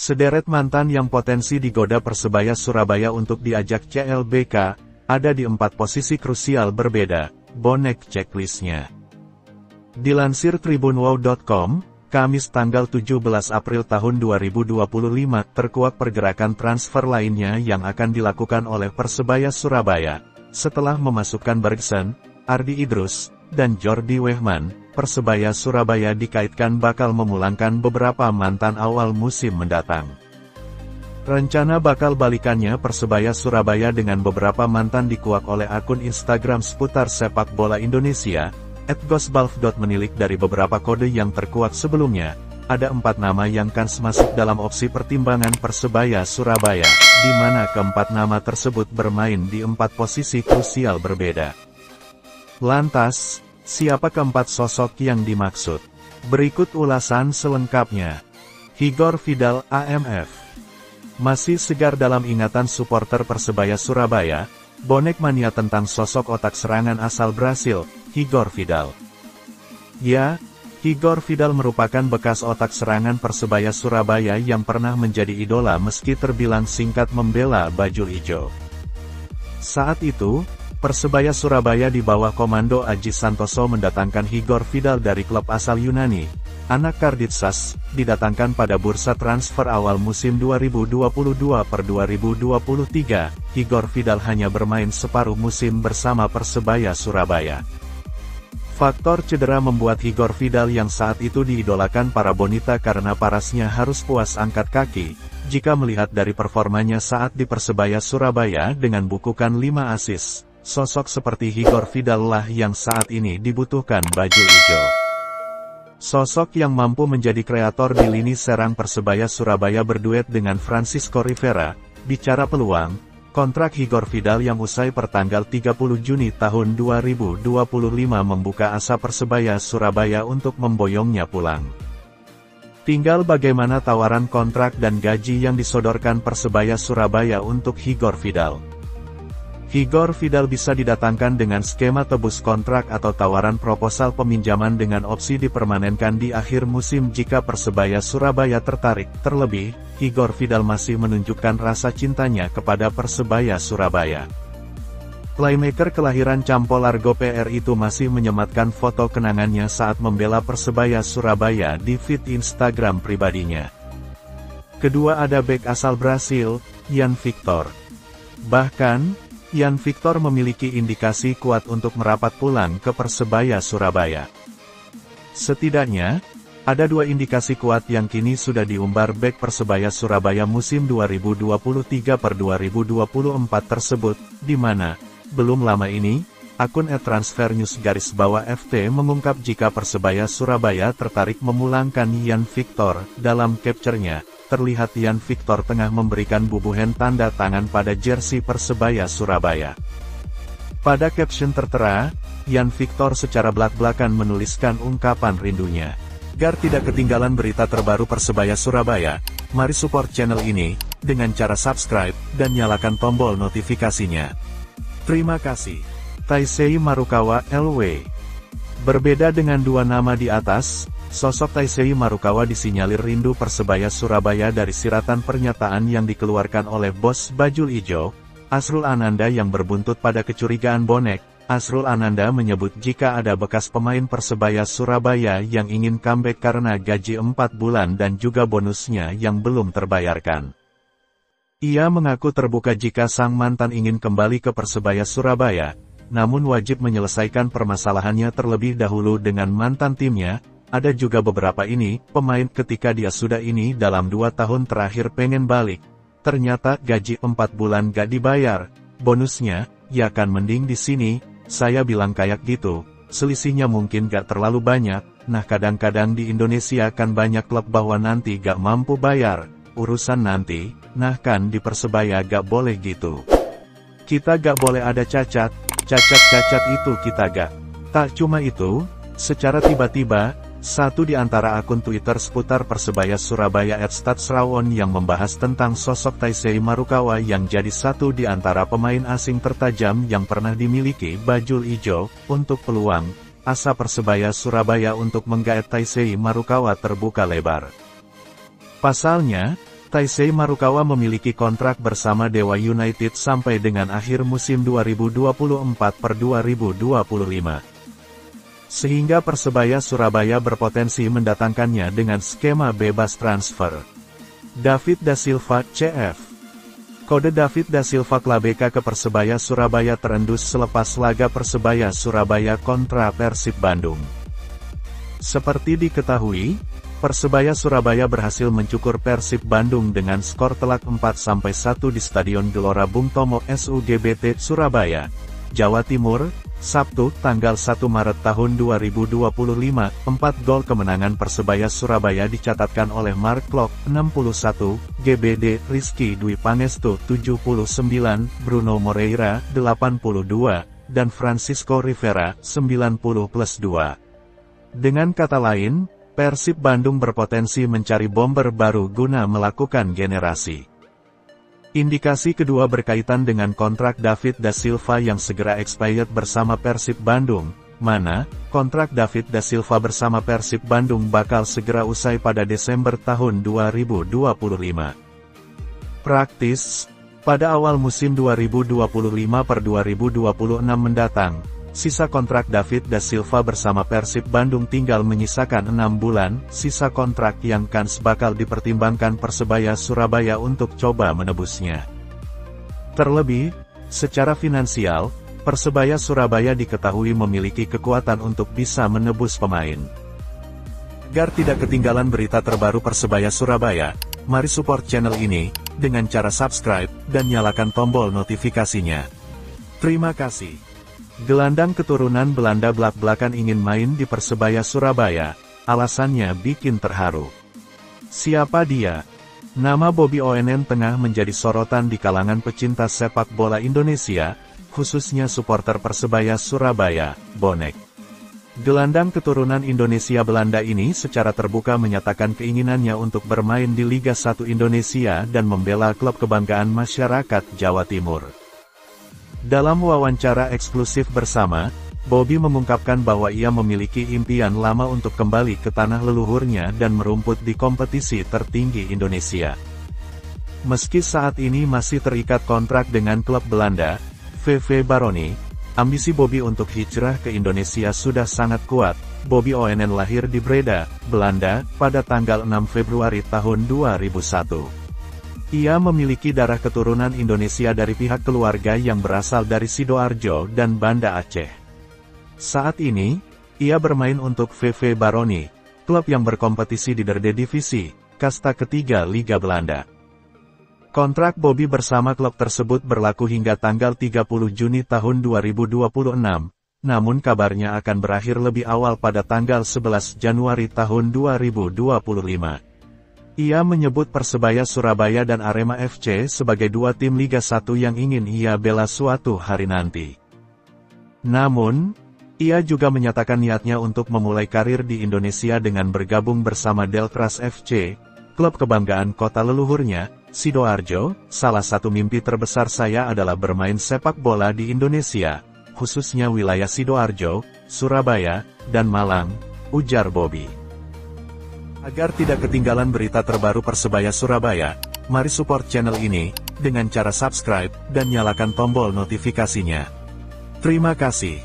Sederet mantan yang potensi digoda Persebaya Surabaya untuk diajak CLBK, ada di 4 posisi krusial berbeda, bonek checklistnya. Dilansir tribunwow.com, Kamis tanggal 17 April tahun 2025, terkuak pergerakan transfer lainnya yang akan dilakukan oleh Persebaya Surabaya. Setelah memasukkan Bergson, Ardi Idrus, dan Jordi Wehman, Persebaya Surabaya dikaitkan bakal memulangkan beberapa mantan awal musim mendatang. Rencana bakal balikannya Persebaya Surabaya dengan beberapa mantan dikuak oleh akun Instagram seputar sepak bola Indonesia, @gosbalf. Menilik dari beberapa kode yang terkuak sebelumnya, ada 4 nama yang kans masuk dalam opsi pertimbangan Persebaya Surabaya, di mana keempat nama tersebut bermain di 4 posisi krusial berbeda. Lantas, siapa keempat sosok yang dimaksud? Berikut ulasan selengkapnya. Igor Vidal, AMF. Masih segar dalam ingatan suporter Persebaya Surabaya, bonek mania tentang sosok otak serangan asal Brasil, Igor Vidal. Ya, Igor Vidal merupakan bekas otak serangan Persebaya Surabaya yang pernah menjadi idola meski terbilang singkat membela bajul ijo. Saat itu, Persebaya Surabaya di bawah komando Aji Santoso mendatangkan Igor Vidal dari klub asal Yunani, anak Karditsas, didatangkan pada bursa transfer awal musim 2022/2023. Igor Vidal hanya bermain separuh musim bersama Persebaya Surabaya. Faktor cedera membuat Igor Vidal yang saat itu diidolakan para bonita karena parasnya harus puas angkat kaki, jika melihat dari performanya saat di Persebaya Surabaya dengan bukukan 5 assist. Sosok seperti Igor Vidal lah yang saat ini dibutuhkan bajul ijo. Sosok yang mampu menjadi kreator di lini serang Persebaya Surabaya berduet dengan Francisco Rivera. Bicara peluang, kontrak Igor Vidal yang usai pertanggal 30 Juni tahun 2025 membuka asa Persebaya Surabaya untuk memboyongnya pulang. Tinggal bagaimana tawaran kontrak dan gaji yang disodorkan Persebaya Surabaya untuk Igor Vidal. Igor Vidal bisa didatangkan dengan skema tebus kontrak atau tawaran proposal peminjaman dengan opsi dipermanenkan di akhir musim jika Persebaya Surabaya tertarik. Terlebih, Igor Vidal masih menunjukkan rasa cintanya kepada Persebaya Surabaya. Playmaker kelahiran Campo Largo PR itu masih menyematkan foto kenangannya saat membela Persebaya Surabaya di feed Instagram pribadinya. Kedua ada bek asal Brasil, Ian Victor. Bahkan, Ian Victor memiliki indikasi kuat untuk merapat pulang ke Persebaya Surabaya. Setidaknya, ada 2 indikasi kuat yang kini sudah diumbar bek Persebaya Surabaya musim 2023/2024 tersebut, di mana, belum lama ini, akun @transfernews_FT mengungkap jika Persebaya Surabaya tertarik memulangkan Ian Victor. Dalam capture-nya, terlihat Ian Victor tengah memberikan bubuhan tanda tangan pada jersey Persebaya Surabaya. Pada caption tertera, Ian Victor secara belak-belakan menuliskan ungkapan rindunya. Agar tidak ketinggalan berita terbaru Persebaya Surabaya, mari support channel ini, dengan cara subscribe, dan nyalakan tombol notifikasinya. Terima kasih. Taisei Marukawa, LW. Berbeda dengan 2 nama di atas, sosok Taisei Marukawa disinyalir rindu Persebaya Surabaya dari siratan pernyataan yang dikeluarkan oleh bos bajul ijo, Asrul Ananda yang berbuntut pada kecurigaan bonek. Asrul Ananda menyebut jika ada bekas pemain Persebaya Surabaya yang ingin comeback karena gaji 4 bulan dan juga bonusnya yang belum terbayarkan. Ia mengaku terbuka jika sang mantan ingin kembali ke Persebaya Surabaya, namun wajib menyelesaikan permasalahannya terlebih dahulu dengan mantan timnya. Ada juga beberapa pemain ketika dia sudah dalam 2 tahun terakhir pengen balik. Ternyata gaji 4 bulan gak dibayar. Bonusnya, ya kan mending di sini, saya bilang kayak gitu. Selisihnya mungkin gak terlalu banyak. Nah kadang-kadang di Indonesia kan banyak klub bahwa nanti gak mampu bayar. Urusan nanti, nah kan di Persebaya gak boleh gitu. Kita gak boleh ada cacat itu kita gak. Tak cuma itu, secara tiba-tiba, Satu di antara akun Twitter seputar Persebaya Surabaya @statsrawon yang membahas tentang sosok Taisei Marukawa yang jadi satu di antara pemain asing tertajam yang pernah dimiliki Bajul Ijo. Untuk peluang, asa Persebaya Surabaya untuk menggaet Taisei Marukawa terbuka lebar. Pasalnya, Taisei Marukawa memiliki kontrak bersama Dewa United sampai dengan akhir musim 2024/2025. Sehingga Persebaya Surabaya berpotensi mendatangkannya dengan skema bebas transfer. David Da Silva, CF. Kode David Da Silva Klabeka ke Persebaya Surabaya terendus selepas laga Persebaya Surabaya kontra Persib Bandung. Seperti diketahui, Persebaya Surabaya berhasil mencukur Persib Bandung dengan skor telak 4-1 di Stadion Gelora Bung Tomo SUGBT Surabaya, Jawa Timur, Sabtu, tanggal 1 Maret tahun 2025, 4 gol kemenangan Persebaya Surabaya dicatatkan oleh Mark Klok, 61, GBD, Rizky Dwi Pangestu, 79, Bruno Moreira, 82, dan Francisco Rivera, 90+2. Dengan kata lain, Persib Bandung berpotensi mencari bomber baru guna melakukan generasi. Indikasi kedua berkaitan dengan kontrak David Da Silva yang segera expired bersama Persib Bandung, mana kontrak David Da Silva bersama Persib Bandung bakal segera usai pada Desember tahun 2025. Praktis, pada awal musim 2025/2026 mendatang, sisa kontrak David Da Silva bersama Persib Bandung tinggal menyisakan 6 bulan, sisa kontrak yang kans bakal dipertimbangkan Persebaya Surabaya untuk coba menebusnya. Terlebih, secara finansial, Persebaya Surabaya diketahui memiliki kekuatan untuk bisa menebus pemain. Agar tidak ketinggalan berita terbaru Persebaya Surabaya, mari support channel ini, dengan cara subscribe, dan nyalakan tombol notifikasinya. Terima kasih. Gelandang keturunan Belanda blak-blakan ingin main di Persebaya Surabaya, alasannya bikin terharu. Siapa dia? Nama Bobby Oenen tengah menjadi sorotan di kalangan pecinta sepak bola Indonesia, khususnya supporter Persebaya Surabaya, bonek. Gelandang keturunan Indonesia Belanda ini secara terbuka menyatakan keinginannya untuk bermain di Liga 1 Indonesia dan membela klub kebanggaan masyarakat Jawa Timur. Dalam wawancara eksklusif bersama, Bobby mengungkapkan bahwa ia memiliki impian lama untuk kembali ke tanah leluhurnya dan merumput di kompetisi tertinggi Indonesia. Meski saat ini masih terikat kontrak dengan klub Belanda, VV Baroni, ambisi Bobby untuk hijrah ke Indonesia sudah sangat kuat. Bobby Oenen lahir di Breda, Belanda, pada tanggal 6 Februari tahun 2001. Ia memiliki darah keturunan Indonesia dari pihak keluarga yang berasal dari Sidoarjo dan Banda Aceh. Saat ini, ia bermain untuk VV Baroni, klub yang berkompetisi di Derde Divisi, kasta ketiga Liga Belanda. Kontrak Bobby bersama klub tersebut berlaku hingga tanggal 30 Juni tahun 2026, namun kabarnya akan berakhir lebih awal pada tanggal 11 Januari tahun 2025. Ia menyebut Persebaya Surabaya dan Arema FC sebagai dua tim Liga 1 yang ingin ia bela suatu hari nanti. Namun, ia juga menyatakan niatnya untuk memulai karir di Indonesia dengan bergabung bersama Deltras FC, klub kebanggaan kota leluhurnya, Sidoarjo. Salah satu mimpi terbesar saya adalah bermain sepak bola di Indonesia, khususnya wilayah Sidoarjo, Surabaya, dan Malang, ujar Bobby. Agar tidak ketinggalan berita terbaru Persebaya Surabaya, mari support channel ini, dengan cara subscribe, dan nyalakan tombol notifikasinya. Terima kasih.